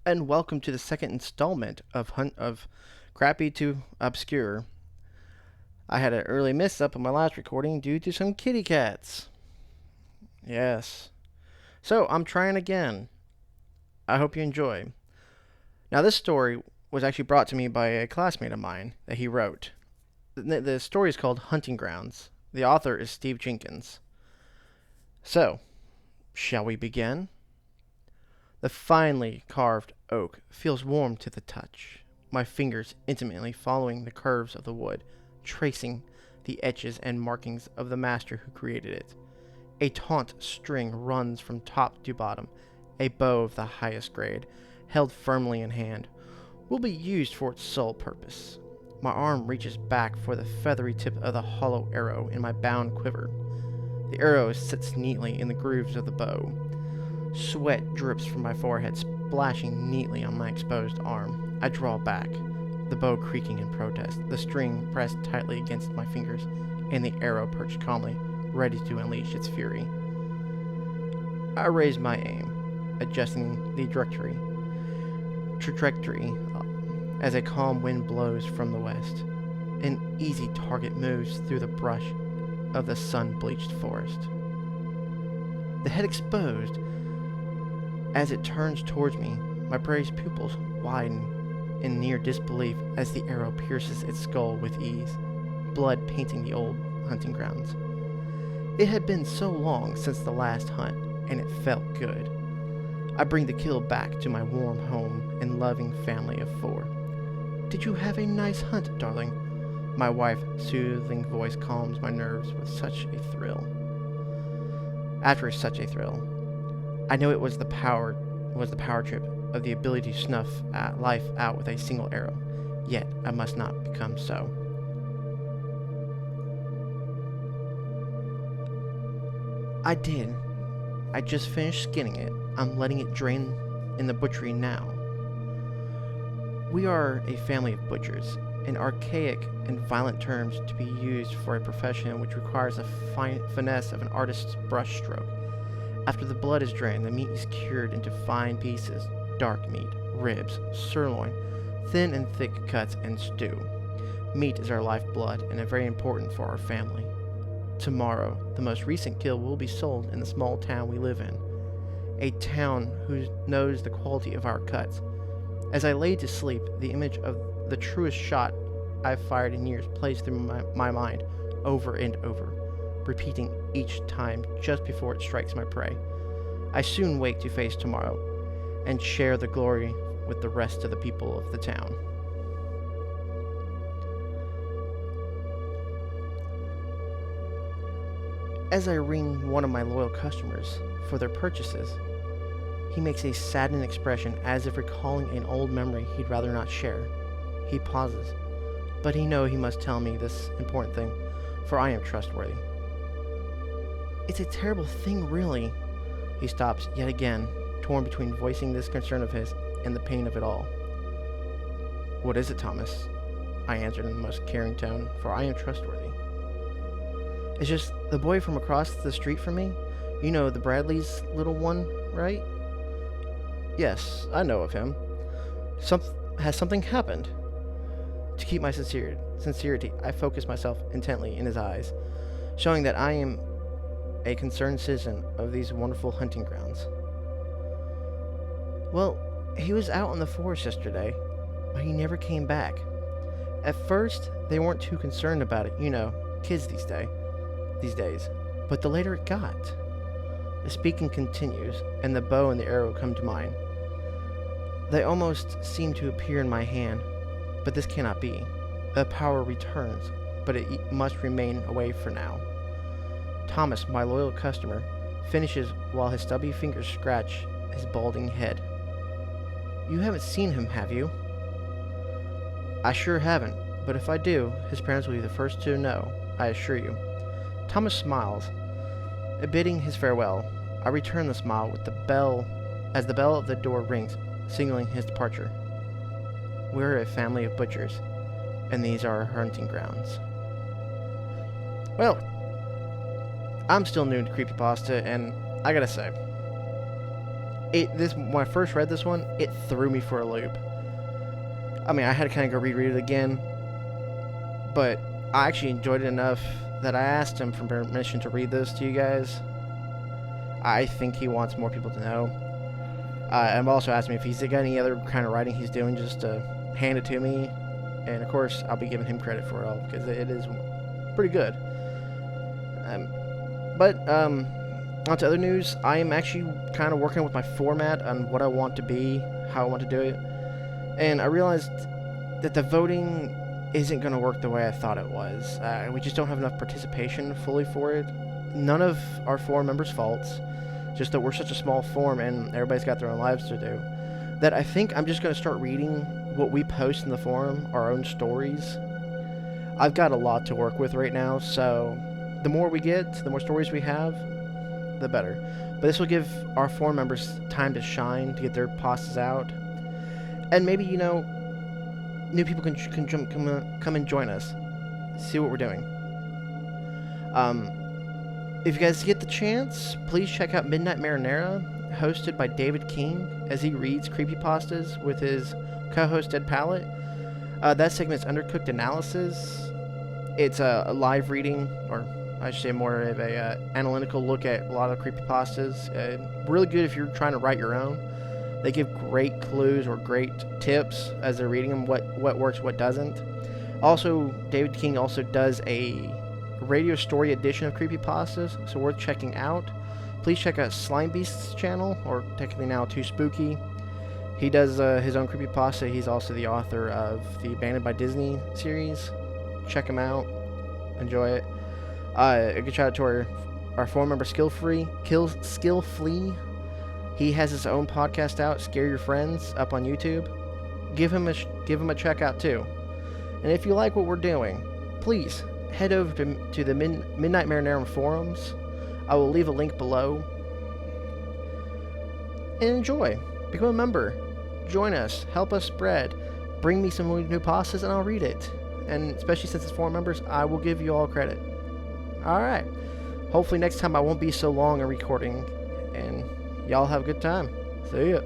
and welcome to the second installment of Hunt of Crappy to Obscure. I had an early miss up on my last recording due to some kitty cats. Yes. So I'm trying again. I hope you enjoy. Now this story was actually brought to me by a classmate of mine that he wrote. The story is called Hunting Grounds. The author is Steve Jenkins. So, shall we begin? The finely carved oak feels warm to the touch, my fingers intimately following the curves of the wood, tracing the etches and markings of the master who created it. A taut string runs from top to bottom, a bow of the highest grade, held firmly in hand, will be used for its sole purpose. My arm reaches back for the feathery tip of the hollow arrow in my bound quiver. The arrow sits neatly in the grooves of the bow. Sweat drips from my forehead, splashing neatly on my exposed arm. I draw back, the bow creaking in protest, the string pressed tightly against my fingers, and the arrow perched calmly, ready to unleash its fury. I raise my aim, adjusting the trajectory as a calm wind blows from the west. An easy target moves through the brush of the sun-bleached forest. The head exposed, as it turns towards me, my prey's pupils widen in near disbelief as the arrow pierces its skull with ease, blood painting the old hunting grounds. It had been so long since the last hunt, and it felt good. I bring the kill back to my warm home and loving family of 4. "Did you have a nice hunt, darling?" My wife's soothing voice calms my nerves with such a thrill. After such a thrill, I know it was the power trip of the ability to snuff life out with a single arrow. Yet I must not become so. I did. I just finished skinning it. I'm letting it drain in the butchery now. We are a family of butchers, an archaic and violent terms to be used for a profession which requires the finesse of an artist's brushstroke. After the blood is drained, the meat is cured into fine pieces, dark meat, ribs, sirloin, thin and thick cuts, and stew. Meat is our lifeblood and very important for our family. Tomorrow, the most recent kill will be sold in the small town we live in, a town who knows the quality of our cuts. As I lay to sleep, the image of the truest shot I've fired in years plays through my mind over and over, repeating each time just before it strikes my prey. I soon wake to face tomorrow and share the glory with the rest of the people of the town. As I ring one of my loyal customers for their purchases, he makes a saddened expression as if recalling an old memory he'd rather not share. He pauses, but he knows he must tell me this important thing, for I am trustworthy. "It's a terrible thing, really." He stops yet again, torn between voicing this concern of his and the pain of it all. "What is it, Thomas?" I answered in the most caring tone, for I am trustworthy. "It's just the boy from across the street from me. You know, the Bradley's little one, right?" "Yes, I know of him. Has something happened?" To keep my sincerity, I focus myself intently in his eyes, showing that I am a concerned citizen of these wonderful hunting grounds. "Well, he was out in the forest yesterday, but he never came back. At first, they weren't too concerned about it, you know, kids these days. But the later it got." The speaking continues, and the bow and the arrow come to mind. They almost seem to appear in my hand, but this cannot be. The power returns, but it must remain away for now. Thomas, my loyal customer, finishes while his stubby fingers scratch his balding head. "You haven't seen him, have you?" "I sure haven't, but if I do, his parents will be the first to know, I assure you." Thomas smiles, bidding his farewell. I return the smile with the bell as the bell of the door rings, signaling his departure. We're a family of butchers, and these are our hunting grounds. Well, I'm still new to creepypasta, and I gotta say, When I first read this one, it threw me for a loop. I mean, I had to kind of go reread it again, but I actually enjoyed it enough that I asked him for permission to read this to you guys. I think he wants more people to know. I've also asked him if he's got any other kind of writing he's doing, just to hand it to me. And of course, I'll be giving him credit for it all, because it is pretty good. On to other news. I am actually kind of working with my format on what I want to be, how I want to do it. And I realized that the voting isn't going to work the way I thought it was. We just don't have enough participation fully for it. None of our forum members' faults. Just that we're such a small forum and everybody's got their own lives to do, that I think I'm just going to start reading what we post in the forum, our own stories. I've got a lot to work with right now, so the more we get, the more stories we have, the better. But this will give our forum members time to shine, to get their pastas out. And maybe, new people can come and join us, see what we're doing. If you guys get the chance, please check out Midnight Marinara, hosted by David King, as he reads creepypastas with his co-host Ed Pallet. That segment's Undercooked Analysis. It's a live reading, or I should say more of a analytical look at a lot of creepypastas. Really good if you're trying to write your own. They give great clues or great tips as they're reading them, what works, what doesn't. Also, David King also does a radio story edition of creepypastas, so worth checking out. Please check out Slime Beast's channel, or technically now Too Spooky. He does his own creepypasta. He's also the author of the Abandoned by Disney series. Check him out. Enjoy it. A good shout out to our forum member Skillflea. He has his own podcast out, Scare Your Friends, up on YouTube. Give him a check out too. And if you like what we're doing, please head over to the Midnight Marinara forums. I will leave a link below. And enjoy. Become a member. Join us. Help us spread. Bring me some new pastas and I'll read it. And especially since it's forum members, I will give you all credit. Alright. Hopefully next time I won't be so long in recording. And y'all have a good time. See ya.